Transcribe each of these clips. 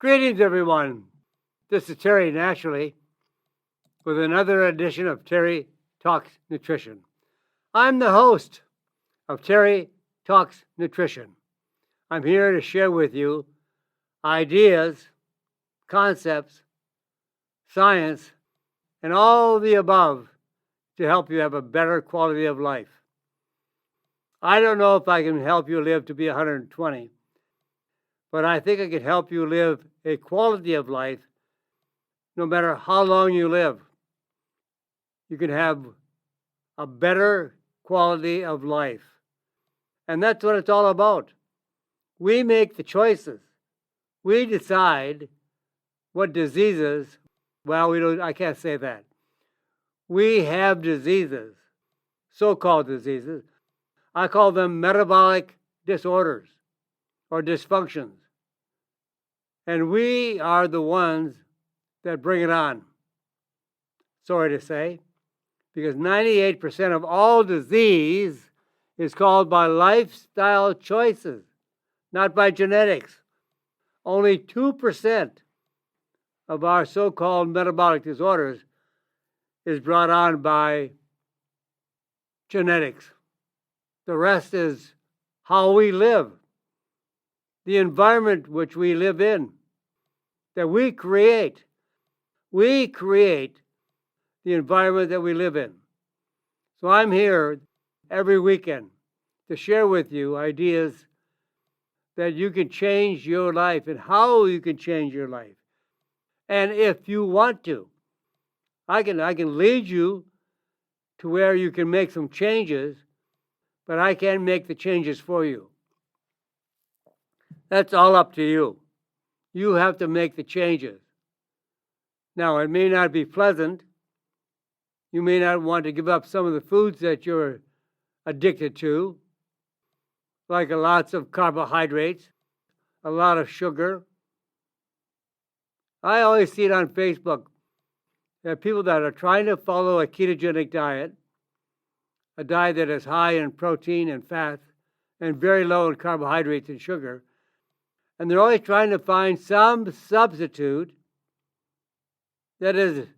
Greetings, everyone. This is Terry Naturally with another edition of Terry Talks Nutrition. I'm the host of Terry Talks Nutrition. I'm here to share with you ideas, concepts, science, and all the above to help you have a better quality of life. I don't know if I can help you live to be 120, but I think I can help you live a quality of life no matter how long you live. You can have a better quality of life. And that's what it's all about. We make the choices. We decide what diseases, I can't say that. We have diseases, so-called diseases. I call them metabolic disorders or dysfunctions. And we are the ones that bring it on. Sorry to say, because 98% of all disease is caused by lifestyle choices, not by genetics. Only 2% of our so-called metabolic disorders is brought on by genetics. The rest is how we live, the environment which we live in, that we create. We create the environment that we live in. So I'm here every weekend to share with you ideas that you can change your life and how you can change your life. And if you want to, I can lead you to where you can make some changes, but I can't make the changes for you. That's all up to you. You have to make the changes. Now, it may not be pleasant. You may not want to give up some of the foods that you're addicted to, like lots of carbohydrates, a lot of sugar. I always see it on Facebook. There are people that are trying to follow a ketogenic diet, a diet that is high in protein and fat and very low in carbohydrates and sugar. And they're always trying to find some substitute that is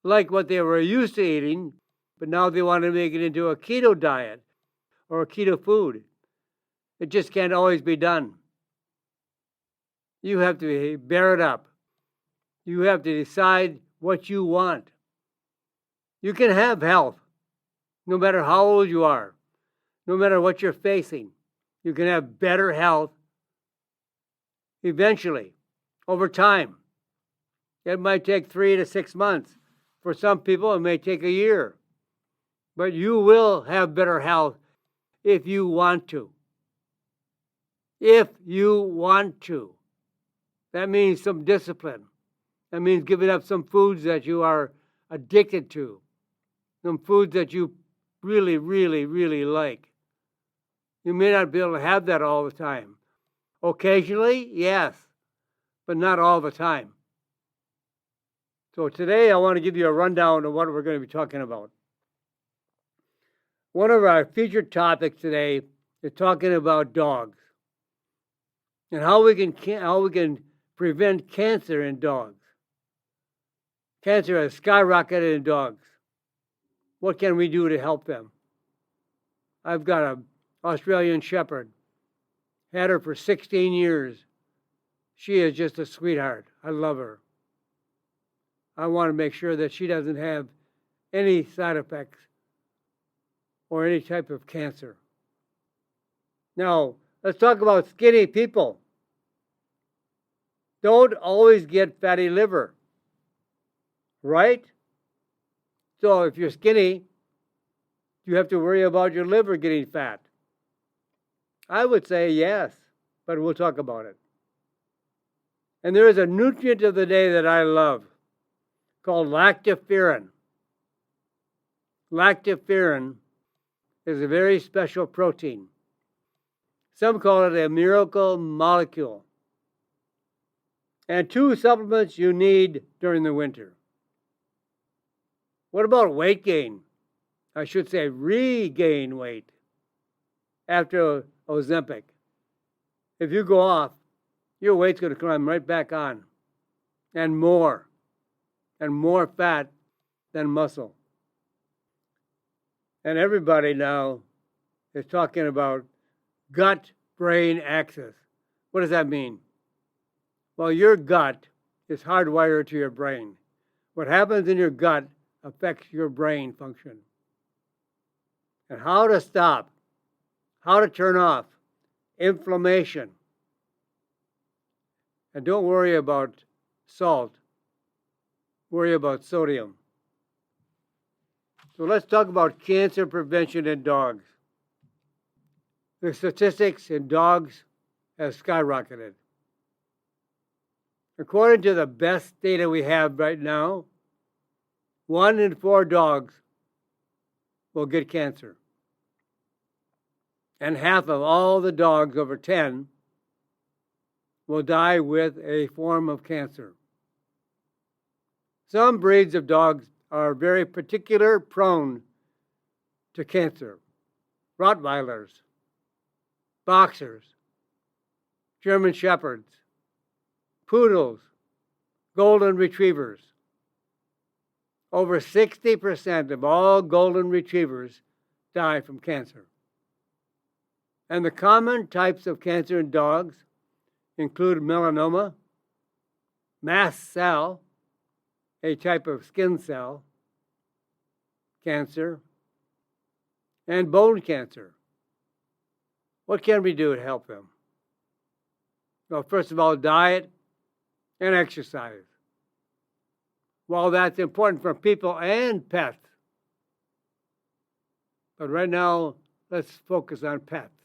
like what they were used to eating, but now they want to make it into a keto diet or a keto food. It just can't always be done. You have to bear it up. You have to decide what you want. You can have health no matter how old you are, no matter what you're facing. You can have better health eventually, over time. It might take 3 to 6 months. For some people, it may take a year. But you will have better health if you want to. If you want to. That means some discipline. That means giving up some foods that you are addicted to. Some foods that you really, really, really like. You may not be able to have that all the time. Occasionally, yes, but not all the time. So today I want to give you a rundown of what we're going to be talking about. One of our featured topics today is talking about dogs and how we can prevent cancer in dogs. Cancer has skyrocketed in dogs. What can we do to help them? I've got an Australian Shepherd. Had her for 16 years. She is just a sweetheart. I love her. I want to make sure that she doesn't have any side effects or any type of cancer. Now, let's talk about skinny people. Don't always get fatty liver, right? So if you're skinny, you have to worry about your liver getting fat. I would say yes, but we'll talk about it. And there is a nutrient of the day that I love called lactoferrin. Lactoferrin is a very special protein. Some call it a miracle molecule. And 2 supplements you need during the winter. What about weight gain? I should say regain weight after Ozempic. If you go off your weight's going to climb right back on, and more fat than muscle. And everybody now is talking about gut-brain axis. What does that mean? Well, your gut is hardwired to your brain. What happens in your gut affects your brain function. And how to stop, how to turn off inflammation. And don't worry about salt, worry about sodium. So let's talk about cancer prevention in dogs. The statistics in dogs have skyrocketed. According to the best data we have right now, 1 in 4 dogs will get cancer. And half of all the dogs over 10 will die with a form of cancer. Some breeds of dogs are very particular prone to cancer. Rottweilers, Boxers, German Shepherds, Poodles, Golden Retrievers. Over 60% of all Golden Retrievers die from cancer. And the common types of cancer in dogs include melanoma, mast cell, a type of skin cell cancer, and bone cancer. What can we do to help them? Well, first of all, diet and exercise. Well, that's important for people and pets. But right now, let's focus on pets.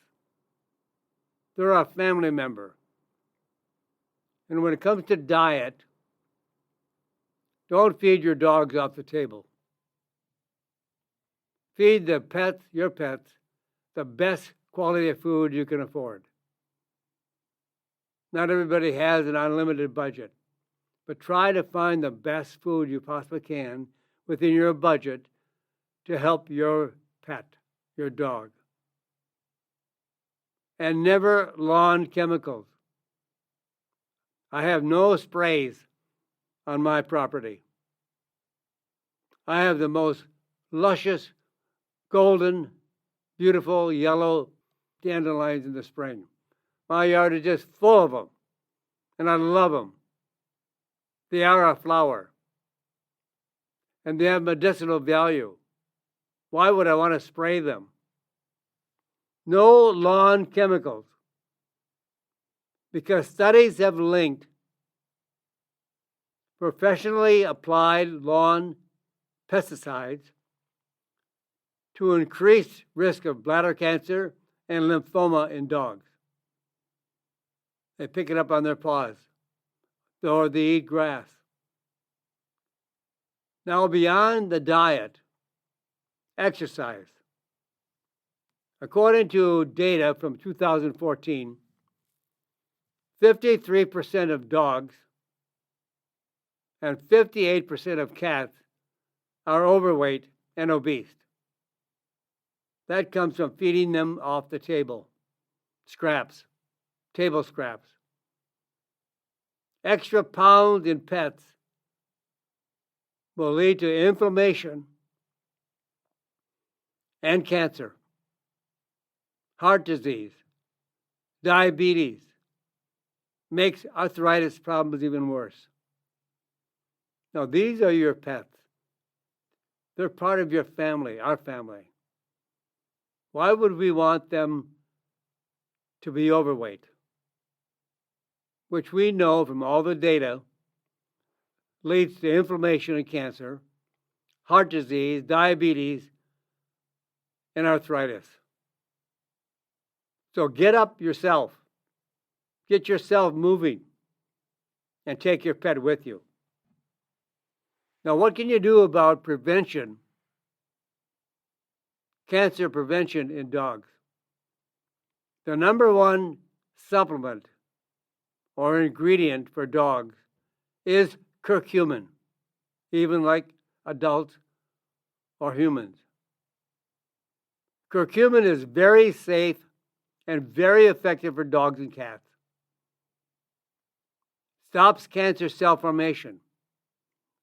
They're a family member. And when it comes to diet, don't feed your dogs off the table. Feed your pets, the best quality of food you can afford. Not everybody has an unlimited budget, but try to find the best food you possibly can within your budget to help your pet, your dog. And never lawn chemicals. I have no sprays on my property. I have the most luscious, golden, beautiful yellow dandelions in the spring. My yard is just full of them, and I love them. They are a flower, and they have medicinal value. Why would I want to spray them? No lawn chemicals, because studies have linked professionally applied lawn pesticides to increased risk of bladder cancer and lymphoma in dogs. They pick it up on their paws, or they eat grass. Now, beyond the diet, exercise. According to data from 2014, 53% of dogs and 58% of cats are overweight and obese. That comes from feeding them off the table. Scraps, table scraps. Extra pounds in pets will lead to inflammation and cancer, heart disease, diabetes, makes arthritis problems even worse. Now, these are your pets. They're part of your family, our family. Why would we want them to be overweight? Which we know from all the data leads to inflammation and cancer, heart disease, diabetes, and arthritis. So get up yourself. Get yourself moving and take your pet with you. Now, what can you do about prevention, cancer prevention in dogs? The number one supplement or ingredient for dogs is curcumin, even like adults or humans. Curcumin is very safe and very effective for dogs and cats. stops cancer cell formation,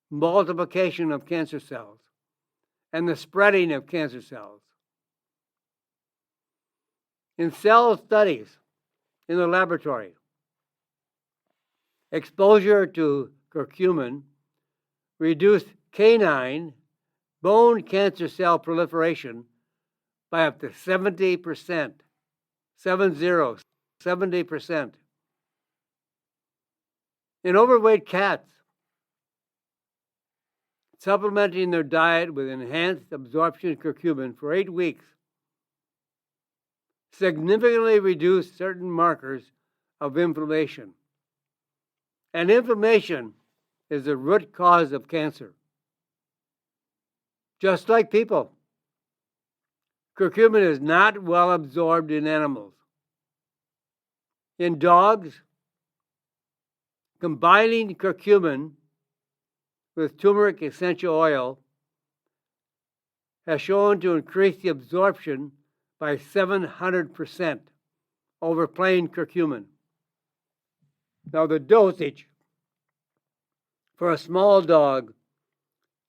multiplication of cancer cells, and the spreading of cancer cells. In cell studies in the laboratory, exposure to curcumin reduced canine bone cancer cell proliferation by up to 70%. 70%. In overweight cats, supplementing their diet with enhanced absorption curcumin for 8 weeks significantly reduced certain markers of inflammation. And inflammation is the root cause of cancer. Just like people, curcumin is not well absorbed in animals. In dogs, combining curcumin with turmeric essential oil has shown to increase the absorption by 700% over plain curcumin. Now, the dosage for a small dog,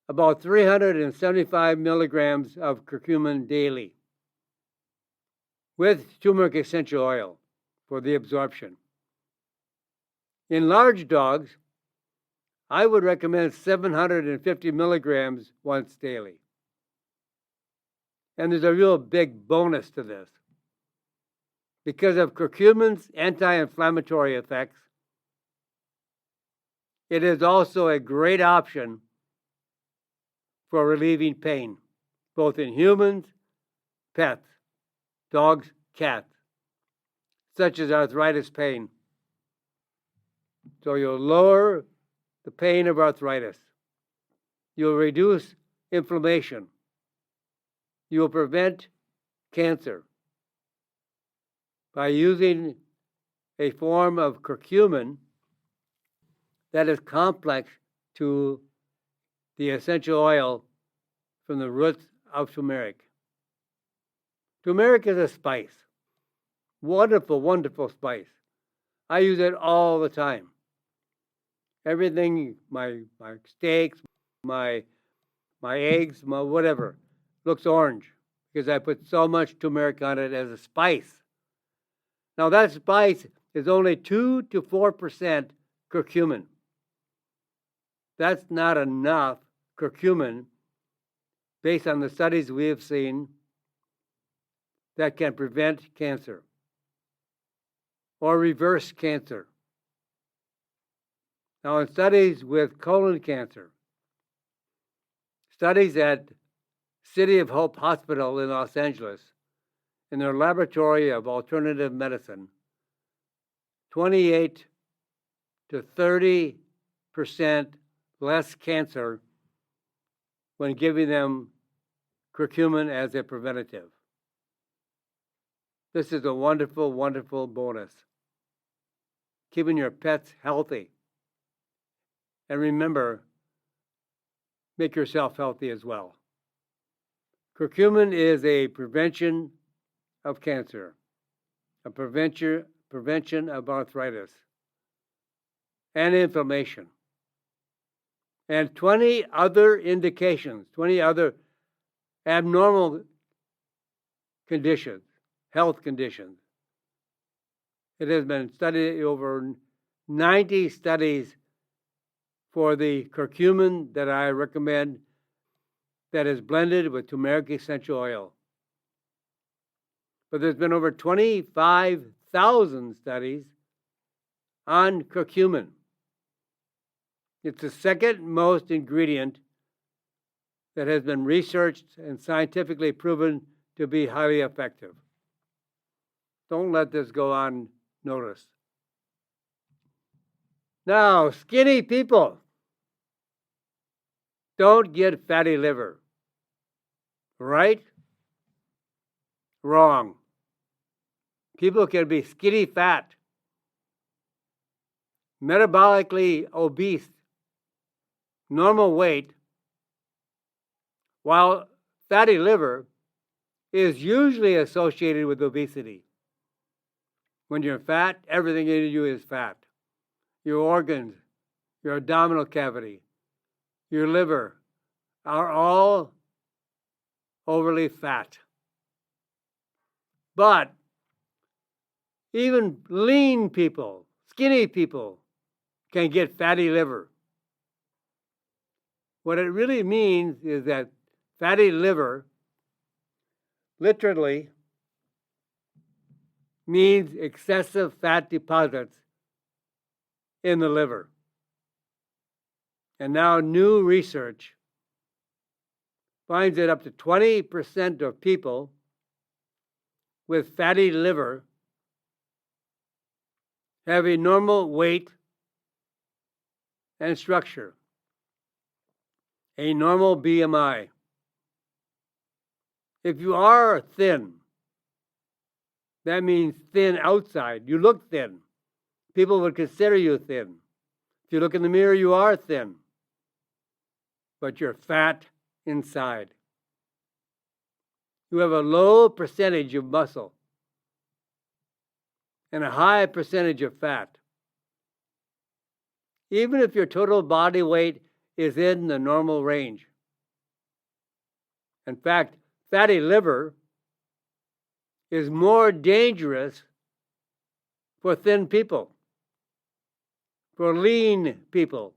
about 375 milligrams of curcumin daily with turmeric essential oil for the absorption. In large dogs, I would recommend 750 milligrams once daily. And there's a real big bonus to this. Because of curcumin's anti-inflammatory effects, it is also a great option for relieving pain, both in humans, pets, dogs, cats, such as arthritis pain. So you'll lower the pain of arthritis. You'll reduce inflammation. You'll prevent cancer by using a form of curcumin that is complex to the essential oil from the roots of turmeric. Turmeric is a spice. Wonderful, wonderful spice. I use it all the time. Everything, my steaks, my eggs, my whatever, looks orange because I put so much turmeric on it as a spice. Now that spice is only 2 to 4% curcumin. That's not enough curcumin based on the studies we have seen that can prevent cancer or reverse cancer. Now, in studies with colon cancer, studies at City of Hope Hospital in Los Angeles, in their laboratory of alternative medicine, 28 to 30% less cancer when giving them curcumin as a preventative. This is a wonderful, wonderful bonus. Keeping your pets healthy. And remember, make yourself healthy as well. Curcumin is a prevention of cancer, a prevention of arthritis and inflammation, and 20 other indications, 20 other abnormal conditions, health conditions. It has been studied over 90 studies for the curcumin that I recommend that is blended with turmeric essential oil. But there's been over 25,000 studies on curcumin. It's the second most ingredient that has been researched and scientifically proven to be highly effective. Don't let this go unnoticed. Now, skinny people don't get fatty liver. Right? Wrong. People can be skinny fat, metabolically obese, normal weight, while fatty liver is usually associated with obesity. When you're fat, everything in you is fat. your organs, your abdominal cavity, your liver are all overly fat. But even lean people, skinny people, can get fatty liver. What it really means is that fatty liver literally means excessive fat deposits in the liver. And now new research finds that up to 20% of people with fatty liver have a normal weight and structure, a normal BMI. If you are thin, that means thin outside. You look thin. People would consider you thin. If you look in the mirror, you are thin, but you're fat inside. You have a low percentage of muscle and a high percentage of fat. Even if your total body weight is in the normal range. In fact, fatty liver is more dangerous for thin people, for lean people.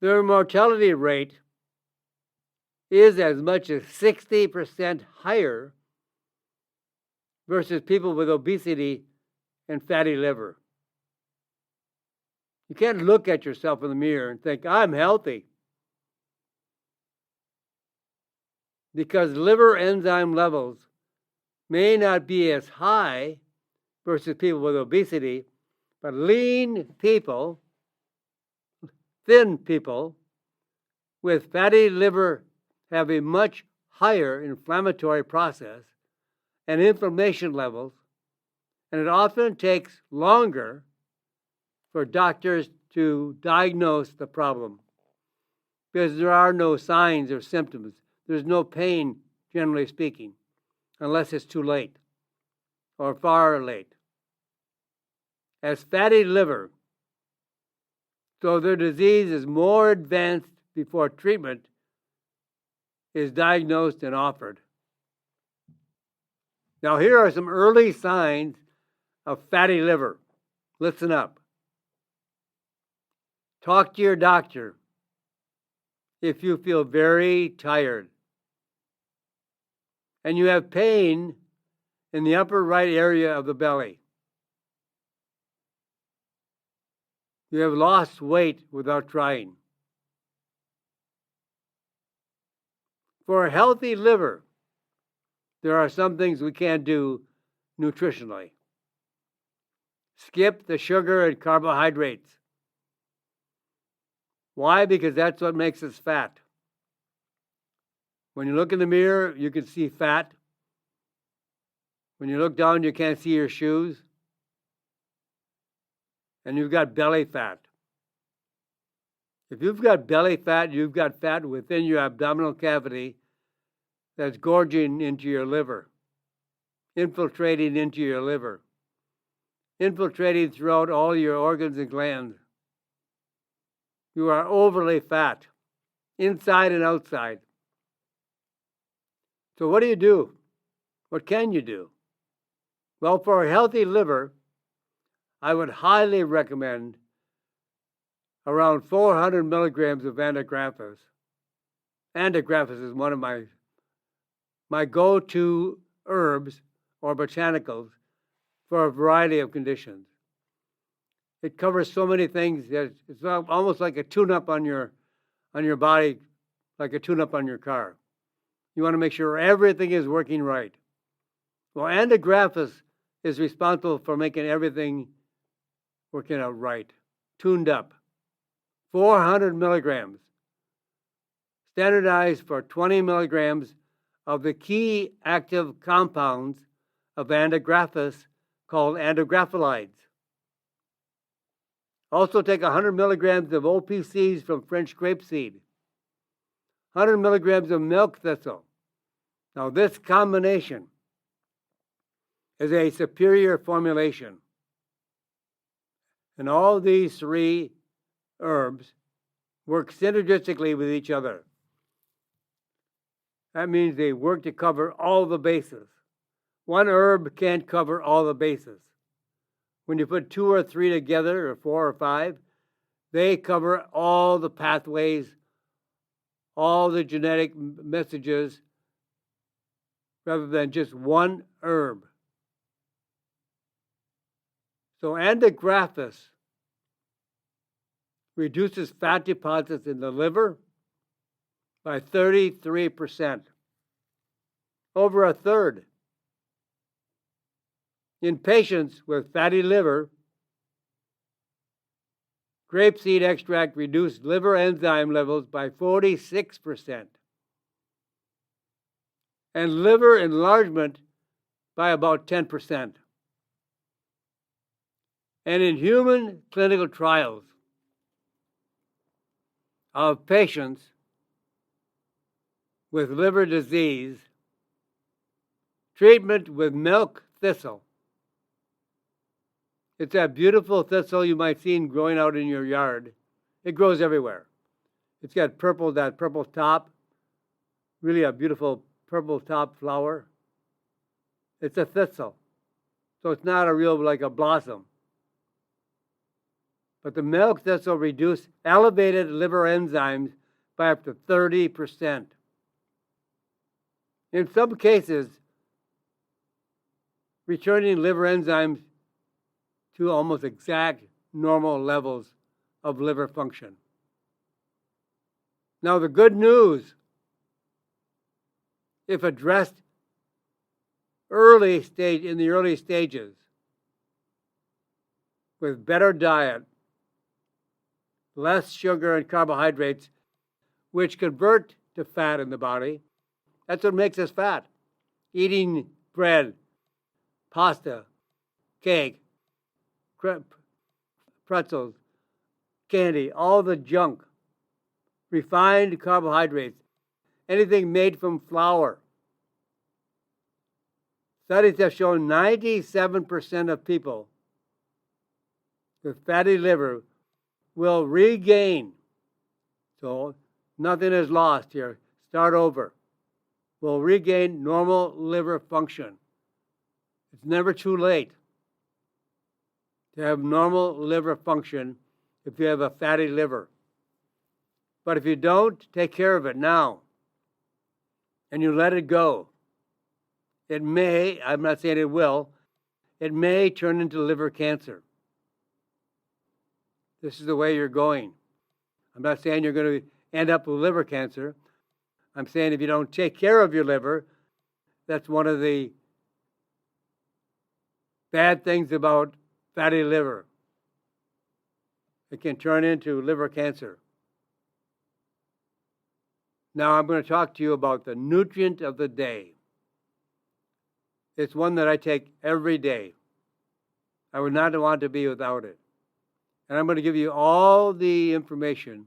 Their mortality rate is as much as 60% higher versus people with obesity and fatty liver. You can't look at yourself in the mirror and think, I'm healthy. Because liver enzyme levels may not be as high versus people with obesity, but lean people, thin people with fatty liver have a much higher inflammatory process and inflammation levels, and it often takes longer for doctors to diagnose the problem because there are no signs or symptoms. There's no pain, generally speaking, unless it's too late or far late. As fatty liver, so their disease is more advanced before treatment is diagnosed and offered. Now, here are some early signs of fatty liver. Listen up. Talk to your doctor if you feel very tired and you have pain in the upper right area of the belly. You have lost weight without trying. For a healthy liver, there are some things we can't do nutritionally. Skip the sugar and carbohydrates. Why? Because that's what makes us fat. When you look in the mirror, you can see fat. When you look down, you can't see your shoes. And you've got belly fat. If you've got belly fat, you've got fat within your abdominal cavity that's gorging into your liver, infiltrating into your liver, infiltrating throughout all your organs and glands. You are overly fat, inside and outside. So what do you do? What can you do? Well, for a healthy liver, I would highly recommend around 400 milligrams of antigraphis. Antigraphis is one of my go-to herbs or botanicals for a variety of conditions. It covers so many things that it's almost like a tune-up on your body, like a tune-up on your car. You want to make sure everything is working right. Well, antigraphis is responsible for making everything working out right, tuned up. 400 milligrams, standardized for 20 milligrams of the key active compounds of antigraphis called antigrapholides. Also take 100 milligrams of OPCs from French grapeseed, 100 milligrams of milk thistle. Now this combination is a superior formulation. And all these three herbs work synergistically with each other. That means they work to cover all the bases. One herb can't cover all the bases. When you put 2 or 3 together, or 4 or 5, they cover all the pathways, all the genetic messages, rather than just one herb. So antigraphis reduces fat deposits in the liver by 33%, over a third. In patients with fatty liver, grapeseed extract reduced liver enzyme levels by 46%, and liver enlargement by about 10%. And in human clinical trials of patients with liver disease, treatment with milk thistle. It's that beautiful thistle you might see growing out in your yard. It grows everywhere. It's got that purple top, really a beautiful purple top flower. It's a thistle. So it's not like a blossom. But the milk thistle reduced elevated liver enzymes by up to 30%. In some cases, returning liver enzymes to almost exact normal levels of liver function. Now, the good news, if addressed in the early stages with better diet, less sugar and carbohydrates, which convert to fat in the body, that's what makes us fat. Eating bread, pasta, cake, pretzels, candy, all the junk, refined carbohydrates, anything made from flour. Studies have shown 97% of people with fatty liver will regain. So nothing is lost here. Start over. Will regain normal liver function. It's never too late to have normal liver function if you have a fatty liver. But if you don't, take care of it now and you let it go. It may, I'm not saying it will, it may turn into liver cancer. This is the way you're going. I'm not saying you're going to end up with liver cancer. I'm saying if you don't take care of your liver, that's one of the bad things about fatty liver. It can turn into liver cancer. Now I'm going to talk to you about the nutrient of the day. It's one that I take every day. I would not want to be without it. And I'm going to give you all the information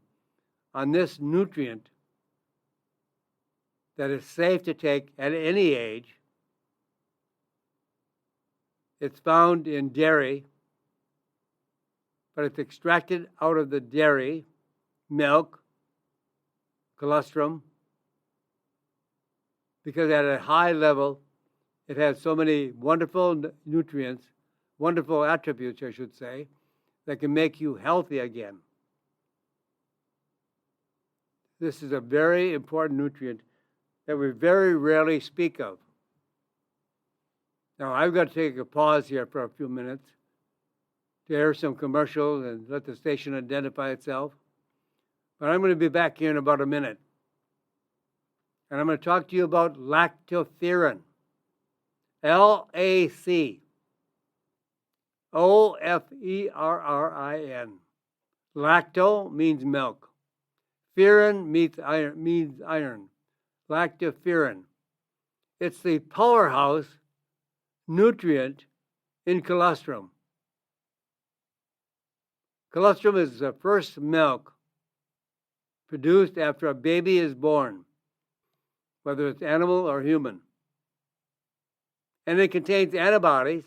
on this nutrient that is safe to take at any age. It's found in dairy, but it's extracted out of the dairy, milk, colostrum, because at a high level, it has so many wonderful nutrients, wonderful attributes, I should say, that can make you healthy again. This is a very important nutrient that we very rarely speak of. Now, I've got to take a pause here for a few minutes to air some commercials and let the station identify itself. But I'm going to be back here in about a minute. And I'm going to talk to you about lactoferrin. Lactoferrin. Lacto means milk. Ferrin means iron. Lactoferrin. It's the powerhouse nutrient in colostrum. Colostrum is the first milk produced after a baby is born, whether it's animal or human. And it contains antibodies,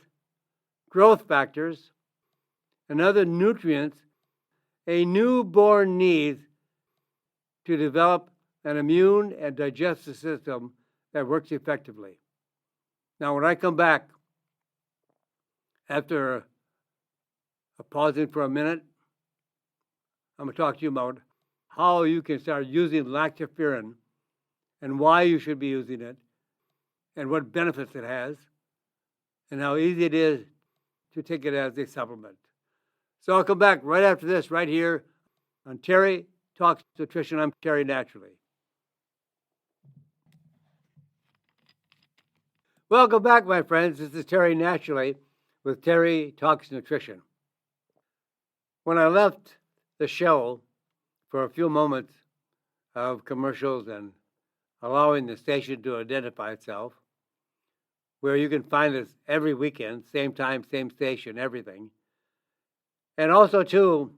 growth factors, and other nutrients a newborn needs to develop an immune and digestive system that works effectively. Now, when I come back, after pausing for a minute, I'm going to talk to you about how you can start using lactoferrin and why you should be using it and what benefits it has and how easy it is to take it as a supplement. So I'll come back right after this, right here on Terry Talks Nutrition. I'm Terry Naturally. Welcome back, my friends. This is Terry Naturally with Terry Talks Nutrition. When I left the show for a few moments of commercials and allowing the station to identify itself, where you can find us every weekend, same time, same station, everything. And also, too,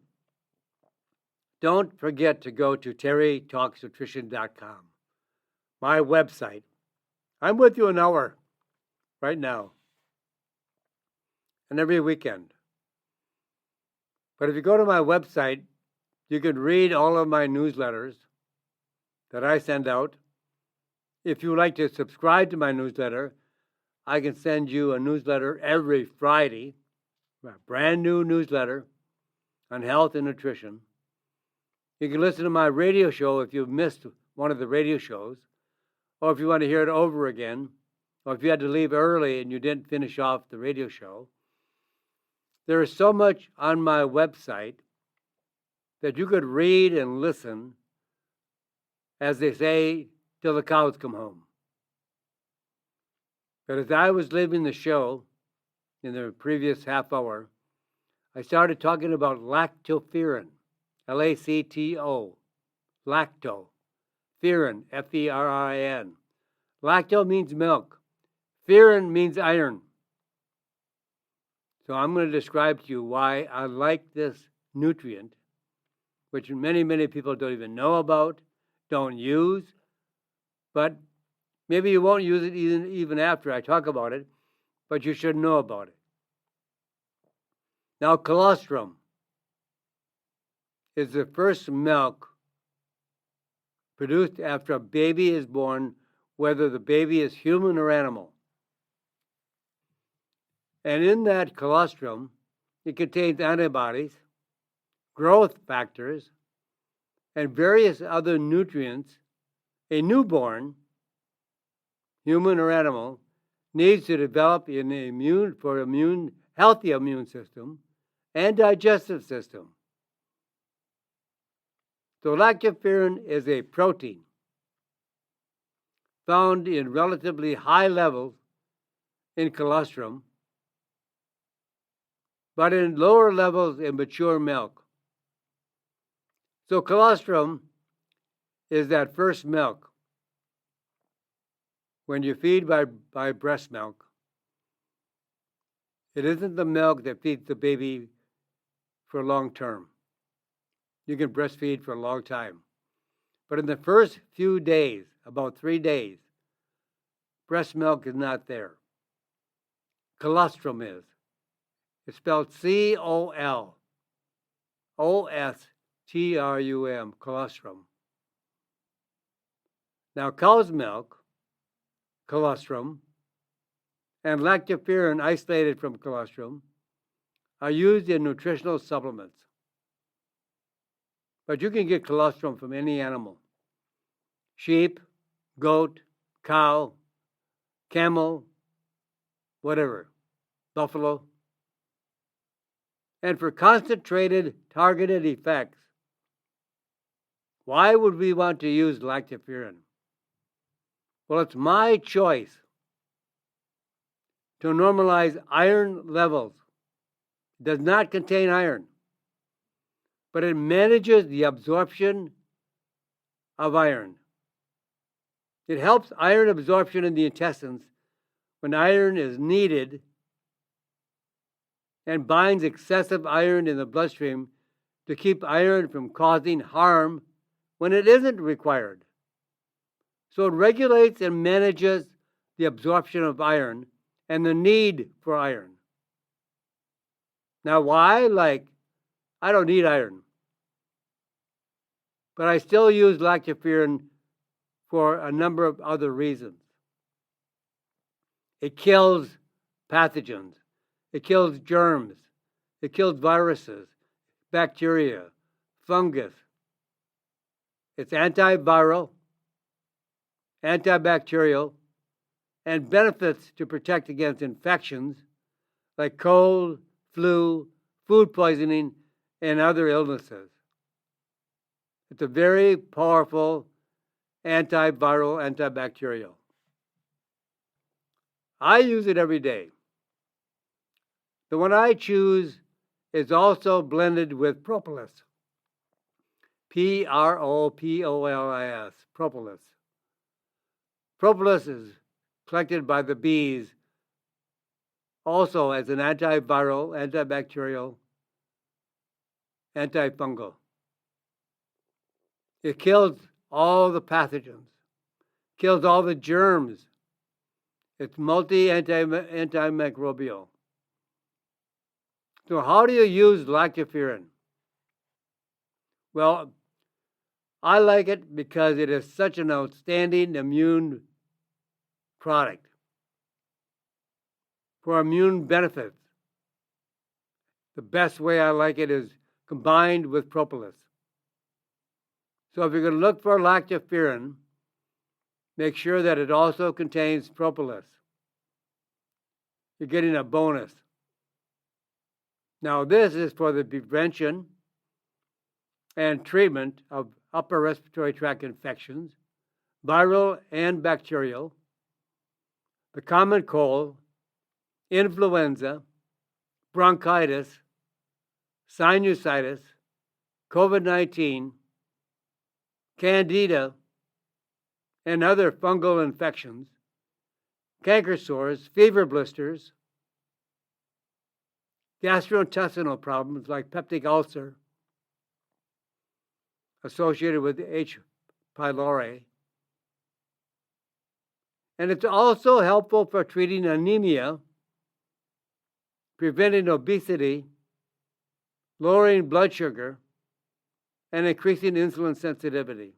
don't forget to go to terrytalksnutrition.com, my website. I'm with you an hour right now and every weekend. But if you go to my website, you can read all of my newsletters that I send out. If you would like to subscribe to my newsletter, I can send you a newsletter every Friday, a brand new newsletter on health and nutrition. You can listen to my radio show if you've missed one of the radio shows, or if you want to hear it over again, or if you had to leave early and you didn't finish off the radio show. There is so much on my website that you could read and listen, as they say, till the cows come home. But as I was leaving the show in the previous half hour, I started talking about lactoferrin, L-A-C-T-O, lactoferrin, F-E-R-R-I-N. Lacto means milk. Ferrin means iron. So I'm going to describe to you why I like this nutrient, which many, many people don't even know about, don't use, but maybe you won't use it even after I talk about it, but you should know about it. Now, colostrum is the first milk produced after a baby is born, whether the baby is human or animal. And in that colostrum, it contains antibodies, growth factors, and various other nutrients a newborn, human or animal, needs to develop an healthy immune system and digestive system. So lactoferrin is a protein found in relatively high levels in colostrum, but in lower levels in mature milk. So colostrum is that first milk. When you feed by breast milk, it isn't the milk that feeds the baby for long term. You can breastfeed for a long time. But in the first few days, about 3 days, breast milk is not there. Colostrum is. It's spelled C-O-L-O-S-T-R-U-M, colostrum. Now, cow's milk, colostrum, and lactoferrin isolated from colostrum are used in nutritional supplements. But you can get colostrum from any animal: sheep, goat, cow, camel, whatever, buffalo. And for concentrated, targeted effects, why would we want to use lactoferrin? Well, it's my choice to normalize iron levels. It does not contain iron, but it manages the absorption of iron. It helps iron absorption in the intestines when iron is needed, and binds excessive iron in the bloodstream to keep iron from causing harm when it isn't required. So it regulates and manages the absorption of iron and the need for iron. Now, why? I don't need iron, but I still use lactoferrin for a number of other reasons. It kills pathogens. It kills germs. It kills viruses, bacteria, fungus. It's antiviral, antibacterial, and benefits to protect against infections like cold, flu, food poisoning, and other illnesses. It's a very powerful antiviral, antibacterial. I use it every day. The one I choose is also blended with propolis. Propolis, propolis. Propolis is collected by the bees also as an antiviral, antibacterial, antifungal. It kills all the pathogens, kills all the germs. It's antimicrobial. So how do you use lactoferrin? Well, I like it because it is such an outstanding immune product for immune benefits. The best way I like it is combined with propolis. So if you're going to look for lactoferrin, make sure that it also contains propolis. You're getting a bonus. Now, this is for the prevention and treatment of upper respiratory tract infections, viral and bacterial, the common cold, influenza, bronchitis, sinusitis, COVID-19, candida, and other fungal infections, canker sores, fever blisters, gastrointestinal problems like peptic ulcer associated with H. pylori. And it's also helpful for treating anemia, preventing obesity, lowering blood sugar, and increasing insulin sensitivity,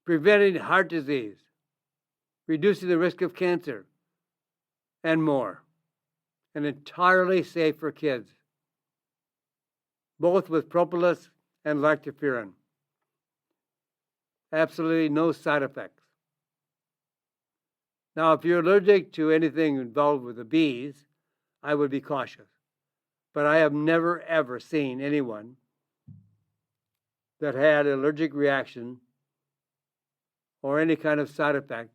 preventing heart disease, reducing the risk of cancer, and more. And entirely safe for kids, both with propolis and lactoferrin. Absolutely no side effects. Now, if you're allergic to anything involved with the bees, I would be cautious. But I have never, ever seen anyone that had an allergic reaction or any kind of side effect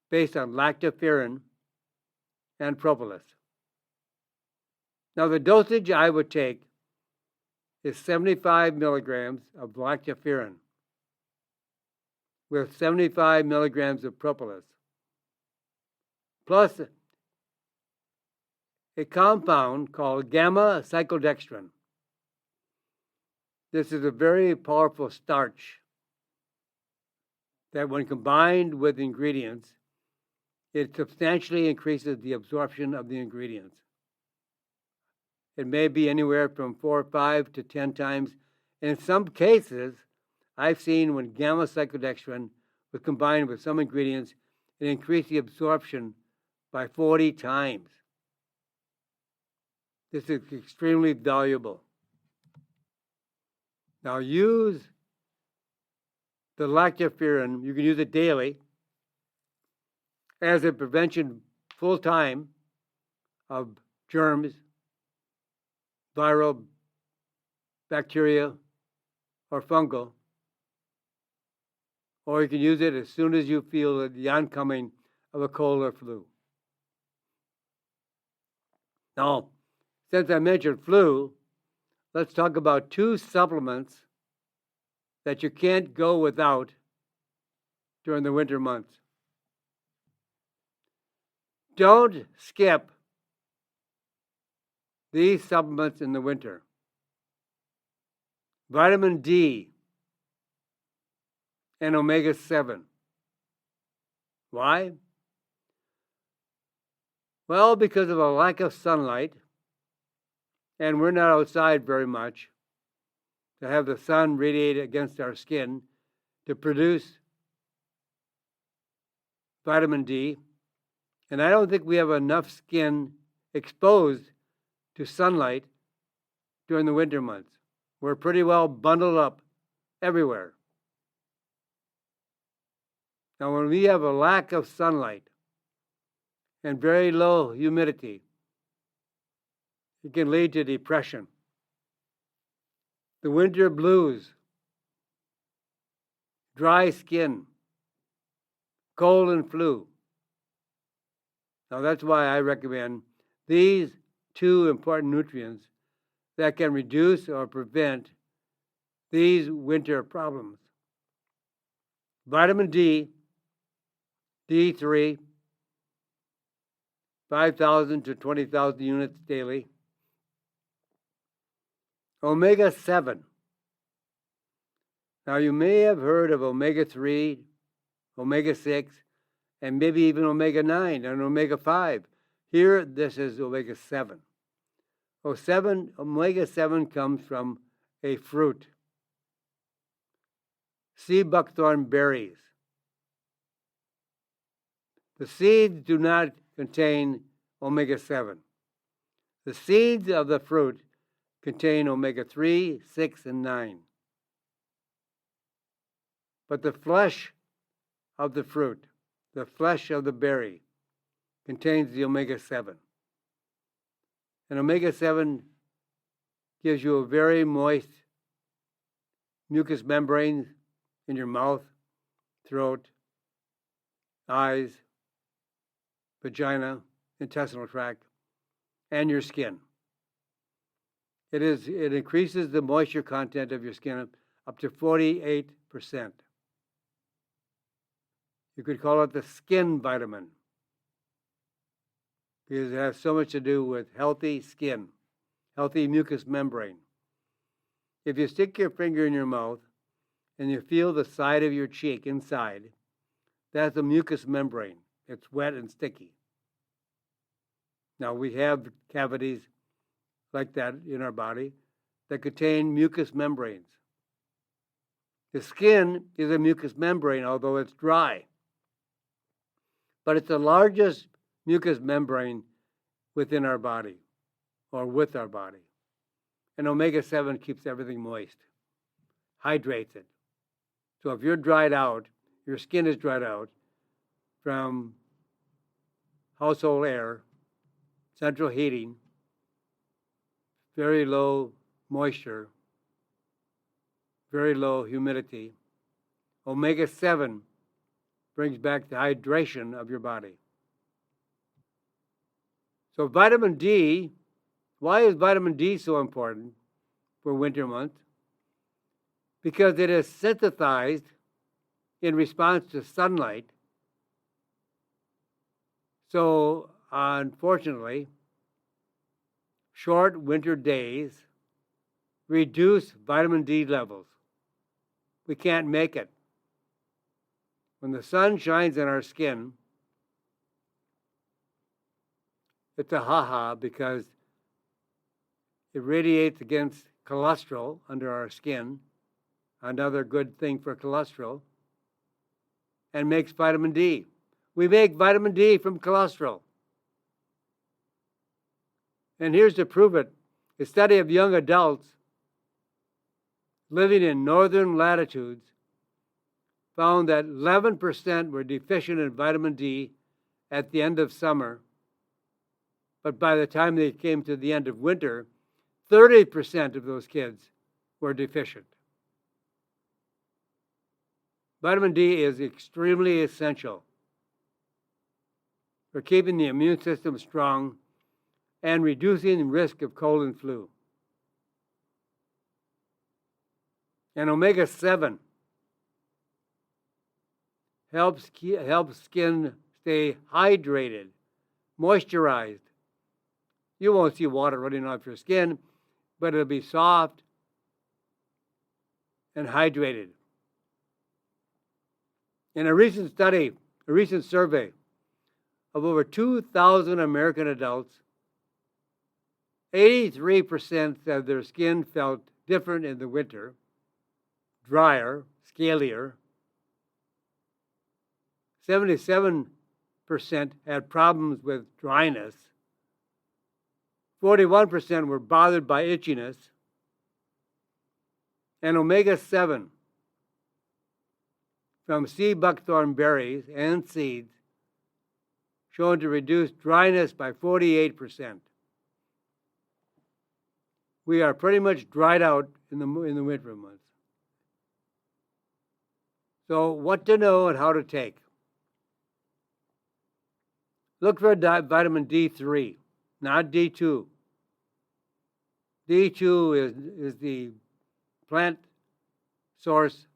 based on lactoferrin and propolis. Now, the dosage I would take is 75 milligrams of lactoferrin with 75 milligrams of propolis, plus a compound called gamma cyclodextrin. This is a very powerful starch that when combined with ingredients, it substantially increases the absorption of the ingredients. It may be anywhere from 4, 5 to 10 times. In some cases, I've seen when gamma cyclodextrin was combined with some ingredients, it increased the absorption by 40 times. This is extremely valuable. Now use the lactoferrin, you can use it daily as a prevention full time of germs, viral, bacteria, or fungal. Or you can use it as soon as you feel the oncoming of a cold or flu. Now, since I mentioned flu, let's talk about 2 supplements that you can't go without during the winter months. Don't skip these supplements in the winter. Vitamin D and omega-7. Why? Well, because of a lack of sunlight and we're not outside very much, to have the sun radiate against our skin to produce vitamin D. And I don't think we have enough skin exposed to sunlight during the winter months. We're pretty well bundled up everywhere. Now, when we have a lack of sunlight and very low humidity, it can lead to depression. The winter blues, dry skin, cold and flu. Now, that's why I recommend these two important nutrients that can reduce or prevent these winter problems. Vitamin D, D3, 5,000 to 20,000 units daily. Omega-7. Now, you may have heard of omega-3, omega-6, and maybe even omega-9 and omega-5. Here, this is omega-7. Omega-7 comes from a fruit, sea buckthorn berries. The seeds do not contain omega-7. The seeds of the fruit contain omega-3, 6, and 9. But the flesh of the fruit, the flesh of the berry, contains the omega-7. And omega-7 gives you a very moist mucous membrane in your mouth, throat, eyes, vagina, intestinal tract, and your skin. It increases the moisture content of your skin up to 48%. You could call it the skin vitamin because it has so much to do with healthy skin, healthy mucous membrane. If you stick your finger in your mouth and you feel the side of your cheek inside, that's the mucous membrane. It's wet and sticky. Now, we have cavities like that in our body that contain mucous membranes. The skin is a mucous membrane, although it's dry. But it's the largest mucous membrane within our body, or with our body. And omega-7 keeps everything moist, hydrates it. So if you're dried out, your skin is dried out from household air, central heating, very low moisture, very low humidity, omega-7 brings back the hydration of your body. So vitamin D, why is vitamin D so important for winter months? Because it is synthesized in response to sunlight. So unfortunately, short winter days reduce vitamin D levels. We can't make it. When the sun shines on our skin, it's a ha-ha because it radiates against cholesterol under our skin, another good thing for cholesterol, and makes vitamin D. We make vitamin D from cholesterol. And here's to prove it. A study of young adults living in northern latitudes found that 11% were deficient in vitamin D at the end of summer. But by the time they came to the end of winter, 30% of those kids were deficient. Vitamin D is extremely essential for keeping the immune system strong and reducing the risk of cold and flu. And omega-7 helps skin stay hydrated, moisturized. You won't see water running off your skin, but it'll be soft and hydrated. In a recent survey of over 2,000 American adults, 83% of their skin felt different in the winter, drier, scalier. 77% had problems with dryness. 41% were bothered by itchiness. And omega-7 from sea buckthorn berries and seeds shown to reduce dryness by 48%. We are pretty much dried out in the winter months. So what to know and how to take. Look for vitamin D3, not D2. D2 is the plant source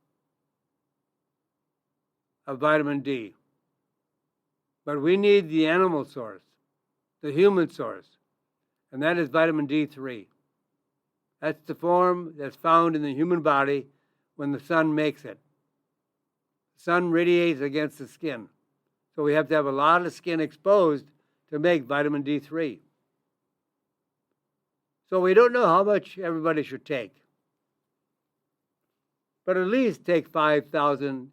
of vitamin D. But we need the animal source, the human source, and that is vitamin D3. That's the form that's found in the human body when the sun makes it. The sun radiates against the skin. So we have to have a lot of skin exposed to make vitamin D3. So we don't know how much everybody should take. But at least take 5,000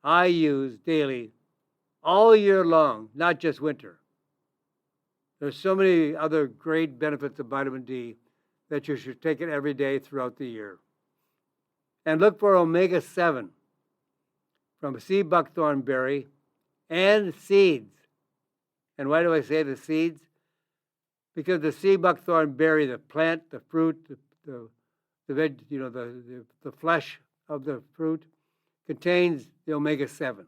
IUs daily all year long, not just winter. There's so many other great benefits of vitamin D that you should take it every day throughout the year. And look for omega-7 from sea buckthorn berry and seeds. And why do I say the seeds? Because the sea buckthorn berry, the plant, the fruit, the flesh of the fruit contains the omega-7.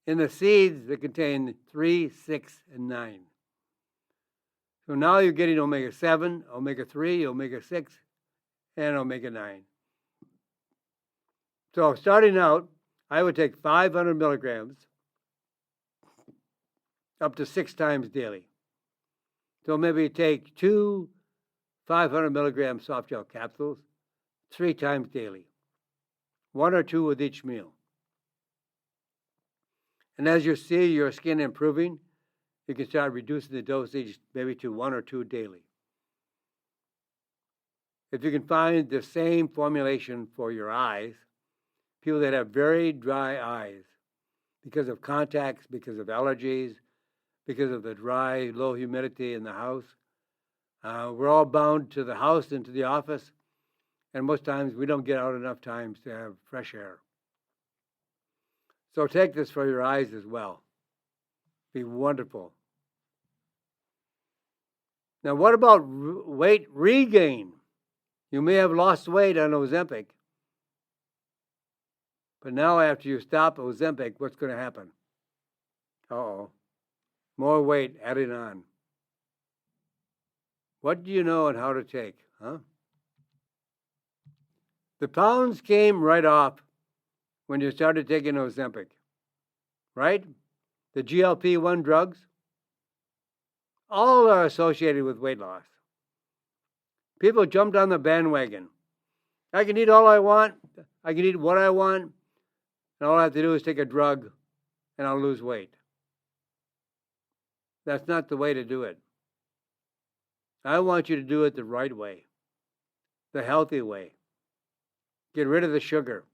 In the seeds, they contain 3, 6, and 9. So now you're getting omega-7, omega-3, omega-6, and omega-9. So starting out, I would take 500 milligrams up to 6 times daily. So maybe take 2 500 milligram soft gel capsules 3 times daily, 1 or 2 with each meal. And as you see your skin improving, you can start reducing the dosage maybe to 1 or 2 daily. If you can find the same formulation for your eyes, people that have very dry eyes because of contacts, because of allergies, because of the dry, low humidity in the house, we're all bound to the house and to the office, and most times we don't get out enough times to have fresh air. So take this for your eyes as well. Be wonderful. Now, what about weight regain? You may have lost weight on Ozempic, but now after you stop Ozempic, what's going to happen? Uh-oh. More weight added on. What do you know and how to take, huh? The pounds came right off when you started taking Ozempic, right? The GLP-1 drugs, all are associated with weight loss. People jumped on the bandwagon. I can eat all I want. I can eat what I want. And all I have to do is take a drug and I'll lose weight. That's not the way to do it. I want you to do it the right way, the healthy way. Get rid of the sugar.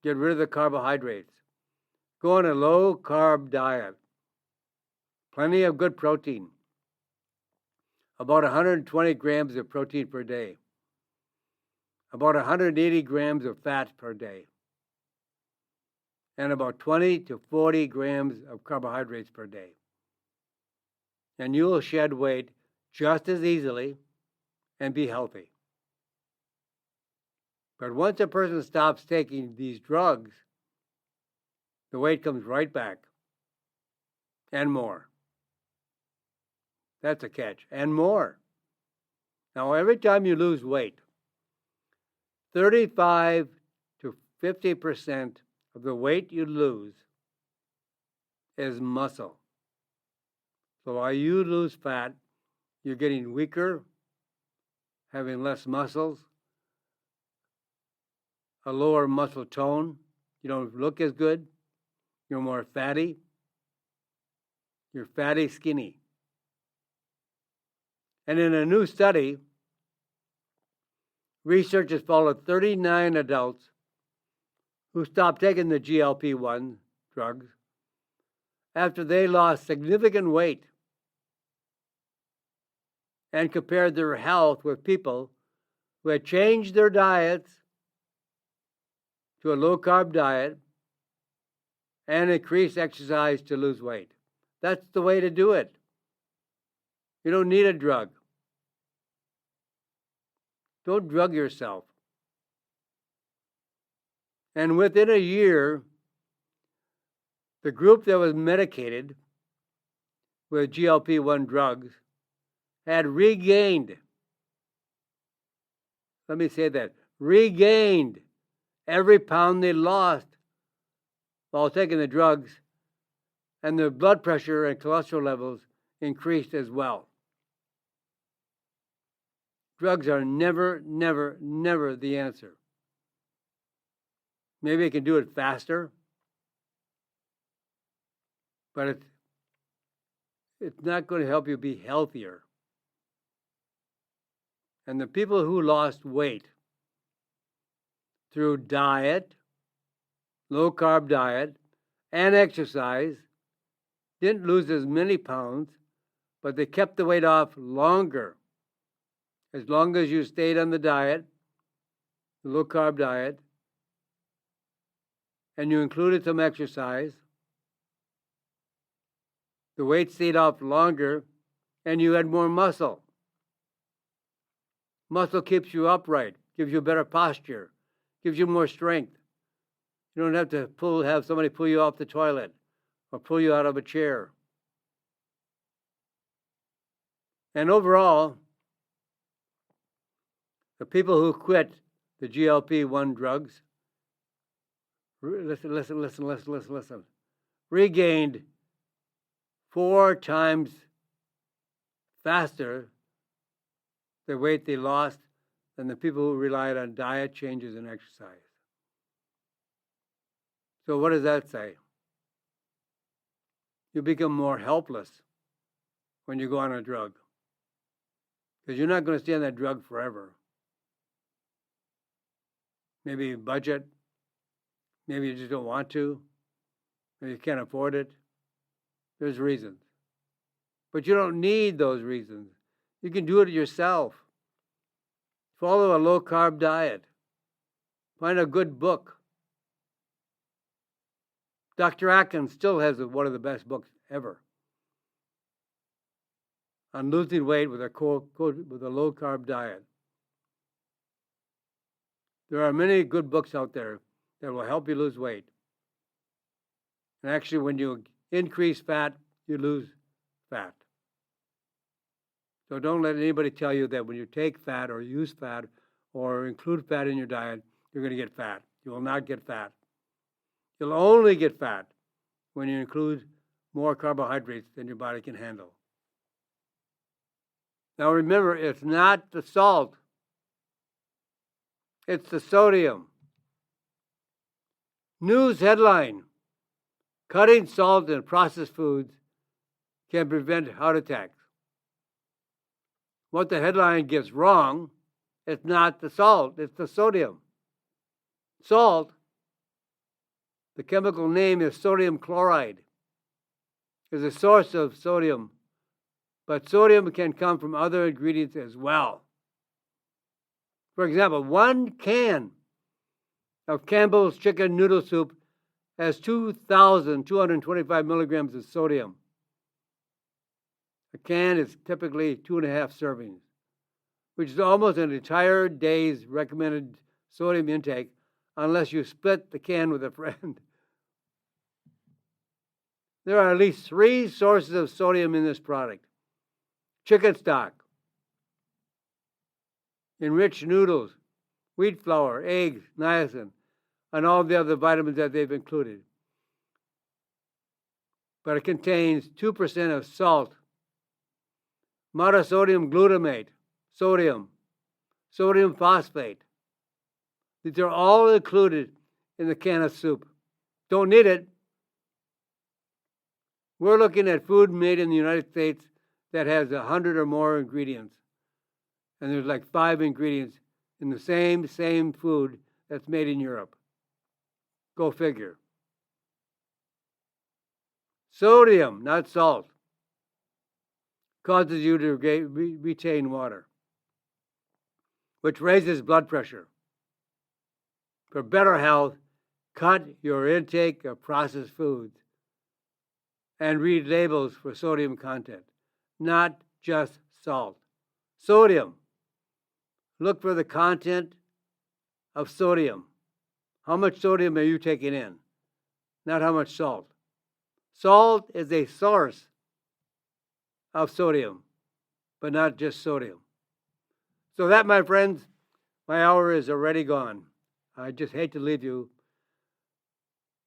Get rid of the carbohydrates. Go on a low-carb diet. Plenty of good protein. About 120 grams of protein per day. About 180 grams of fat per day. And about 20 to 40 grams of carbohydrates per day. And you will shed weight just as easily and be healthy. But once a person stops taking these drugs, the weight comes right back. And more. That's a catch. And more. Now, every time you lose weight, 35 to 50% of the weight you lose is muscle. So while you lose fat, you're getting weaker, having less muscles, a lower muscle tone. You don't look as good. You're more fatty. You're fatty, skinny. And in a new study, researchers followed 39 adults who stopped taking the GLP-1 drugs after they lost significant weight and compared their health with people who had changed their diets to a low-carb diet and increased exercise to lose weight. That's the way to do it. You don't need a drug. Don't drug yourself. And within a year, the group that was medicated with GLP-1 drugs had regained, let me say that, regained every pound they lost while taking the drugs, and their blood pressure and cholesterol levels increased as well. Drugs are never, never, never the answer. Maybe it can do it faster, but it's not going to help you be healthier. And the people who lost weight through diet, low-carb diet, and exercise didn't lose as many pounds, but they kept the weight off longer. As long as you stayed on the diet, the low-carb diet, and you included some exercise, the weight stayed off longer, and you had more muscle. Muscle keeps you upright, gives you better posture, gives you more strength. You don't have to have somebody pull you off the toilet or pull you out of a chair. And overall, the people who quit the GLP-1 drugs, listen, regained 4 times faster the weight they lost than the people who relied on diet changes and exercise. So what does that say? You become more helpless when you go on a drug, because you're not going to stay on that drug forever. Maybe budget, maybe you just don't want to, maybe you can't afford it. There's reasons. But you don't need those reasons. You can do it yourself. Follow a low-carb diet. Find a good book. Dr. Atkins still has one of the best books ever on losing weight with a low-carb diet. There are many good books out there that will help you lose weight. And actually, when you increase fat, you lose fat. So don't let anybody tell you that when you take fat or use fat or include fat in your diet, you're going to get fat. You will not get fat. You'll only get fat when you include more carbohydrates than your body can handle. Now remember, it's not the salt. It's the sodium. News headline: cutting salt in processed foods can prevent heart attacks. What the headline gets wrong, it's not the salt, it's the sodium. Salt, the chemical name is sodium chloride, is a source of sodium, but sodium can come from other ingredients as well. For example, 1 can of Campbell's chicken noodle soup has 2,225 milligrams of sodium. A can is typically 2.5 servings, which is almost an entire day's recommended sodium intake unless you split the can with a friend. There are at least 3 sources of sodium in this product: chicken stock, enriched noodles, wheat flour, eggs, niacin, and all the other vitamins that they've included. But it contains 2% of salt, monosodium glutamate, sodium phosphate. These are all included in the can of soup. Don't need it. We're looking at food made in the United States that has 100 or more ingredients. And there's like 5 ingredients in the same food that's made in Europe. Go figure. Sodium, not salt, causes you to retain water, which raises blood pressure. For better health, cut your intake of processed foods and read labels for sodium content, not just salt. Sodium. Look for the content of sodium. How much sodium are you taking in? Not how much salt. Salt is a source of sodium, but not just sodium. So that, my friends, my hour is already gone. I just hate to leave you,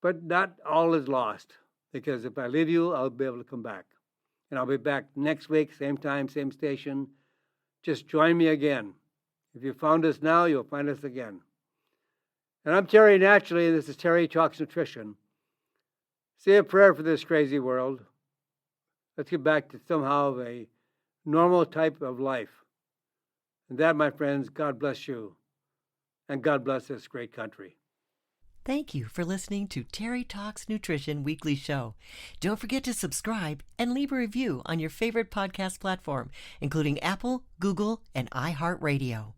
but not all is lost, because if I leave you, I'll be able to come back. And I'll be back next week, same time, same station. Just join me again. If you found us now, you'll find us again. And I'm Terry Naturally, and this is Terry Talks Nutrition. Say a prayer for this crazy world. Let's get back to somehow of a normal type of life. And that, my friends, God bless you. And God bless this great country. Thank you for listening to Terry Talks Nutrition Weekly Show. Don't forget to subscribe and leave a review on your favorite podcast platform, including Apple, Google, and iHeartRadio.